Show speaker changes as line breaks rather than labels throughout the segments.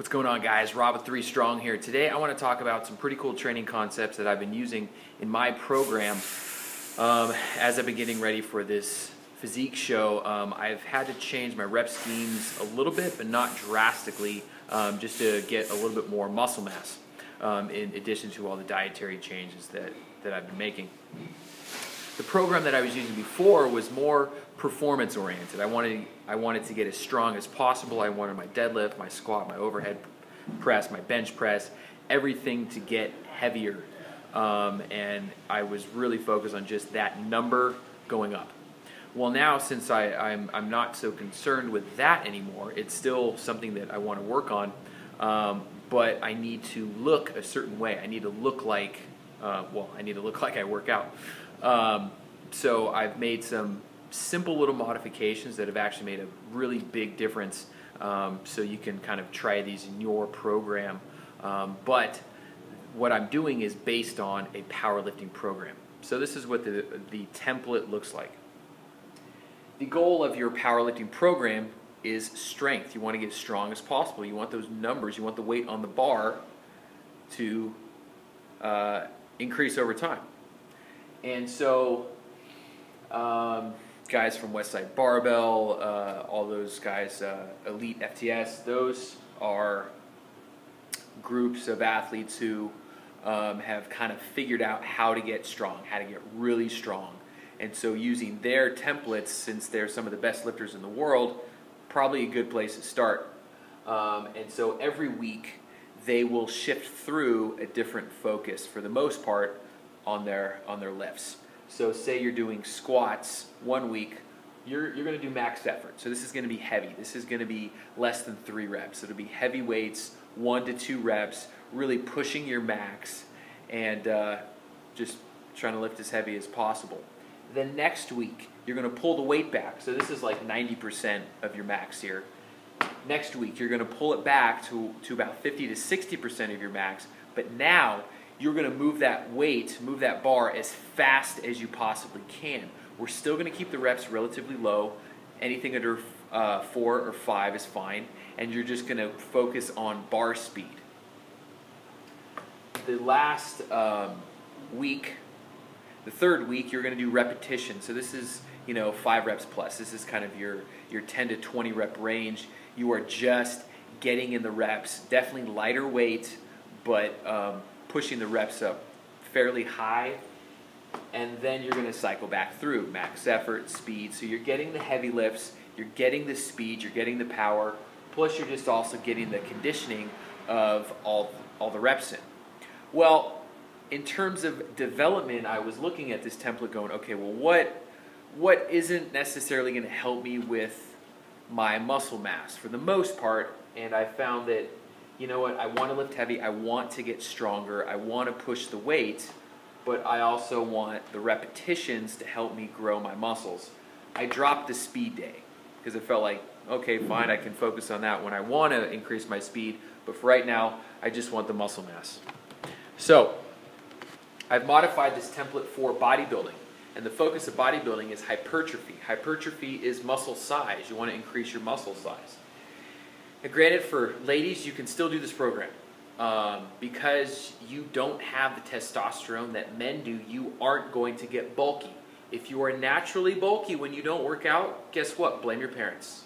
What's going on, guys? Rob with 3STRONG here. Today I want to talk about some pretty cool training concepts that I've been using in my program as I've been getting ready for this physique show. I've had to change my rep schemes a little bit, but not drastically, just to get a little bit more muscle mass, in addition to all the dietary changes that I've been making. The program that I was using before was more performance oriented. I wanted to get as strong as possible. I wanted my deadlift, my squat, my overhead press, my bench press, everything to get heavier. And I was really focused on just that number going up. Well, now since I'm not so concerned with that anymore, it's still something that I want to work on, but I need to look a certain way. I need to look like, I need to look like I work out. So I've made some simple little modifications that have actually made a really big difference, so you can kind of try these in your program. But what I'm doing is based on a powerlifting program. So this is what the template looks like. The goal of your powerlifting program is strength. You want to get as strong as possible. You want those numbers, you want the weight on the bar to increase over time. And so guys from Westside Barbell, all those guys, Elite FTS, those are groups of athletes who have kind of figured out how to get strong, how to get really strong. And so using their templates, since they're some of the best lifters in the world, probably a good place to start. And so every week they will shift through a different focus, for the most part, on their lifts. So say you're doing squats one week, you're going to do max effort. So this is going to be heavy. This is going to be less than 3 reps. It'll be heavy weights, 1 to 2 reps, really pushing your max and just trying to lift as heavy as possible. Then next week, you're going to pull the weight back. So this is like 90% of your max here. Next week, you're going to pull it back to about 50 to 60% of your max. But now, you're going to move that weight, move that bar as fast as you possibly can. We're still going to keep the reps relatively low. Anything under 4 or 5 is fine. And you're just going to focus on bar speed. The last week, the third week, you're going to do repetition. So this is, 5 reps plus. This is kind of your 10 to 20 rep range. You are just getting in the reps. Definitely lighter weight, but pushing the reps up fairly high. And then you're going to cycle back through max effort, speed. So you're getting the heavy lifts, you're getting the speed, you're getting the power, plus you're just also getting the conditioning of all the reps in. Well, in terms of development, I was looking at this template going, okay, well, what isn't necessarily going to help me with my muscle mass for the most part? And I found that, you know what, I want to lift heavy, I want to get stronger, I want to push the weight, but I also want the repetitions to help me grow my muscles. I dropped the speed day because it felt like, okay, fine, I can focus on that when I want to increase my speed, but for right now, I just want the muscle mass. So, I've modified this template for bodybuilding, and the focus of bodybuilding is hypertrophy. Hypertrophy is muscle size. You want to increase your muscle size. Now, granted, for ladies, you can still do this program. Because you don't have the testosterone that men do, you aren't going to get bulky. If you are naturally bulky when you don't work out, guess what? Blame your parents.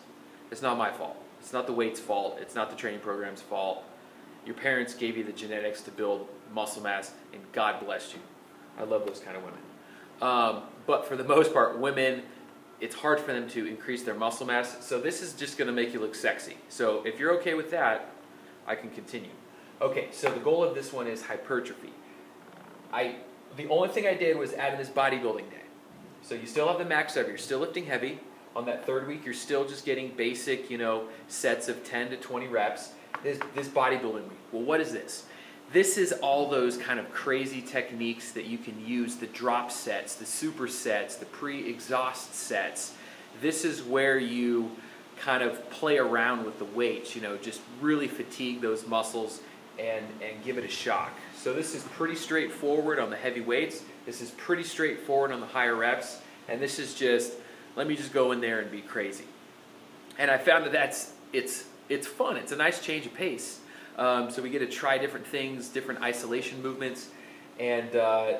It's not my fault. It's not the weight's fault. It's not the training program's fault. Your parents gave you the genetics to build muscle mass, and God bless you. I love those kind of women. But for the most part, women, it's hard for them to increase their muscle mass, so this is just going to make you look sexy. So if you're okay with that, I can continue. Okay, so the goal of this one is hypertrophy. The only thing I did was add in this bodybuilding day. So you still have the max effort, you're still lifting heavy. On that third week, you're still just getting basic, sets of 10 to 20 reps. This bodybuilding week, well, what is this? This is all those kind of crazy techniques that you can use, the drop sets, the supersets, the pre-exhaust sets. This is where you kind of play around with the weights, just really fatigue those muscles and give it a shock. So this is pretty straightforward on the heavy weights. This is pretty straightforward on the higher reps. And this is just, let me just go in there and be crazy. And I found that it's fun. It's a nice change of pace. So we get to try different things, different isolation movements, and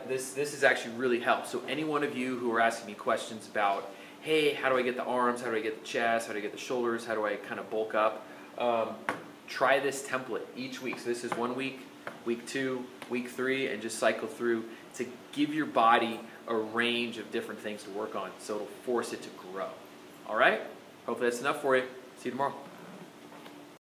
this has actually really helped. So any one of you who are asking me questions about, hey, how do I get the arms, how do I get the chest, how do I get the shoulders, how do I kind of bulk up, try this template each week. So this is 1 week, week 2, week 3, and just cycle through to give your body a range of different things to work on, so it'll force it to grow. All right? Hopefully that's enough for you. See you tomorrow.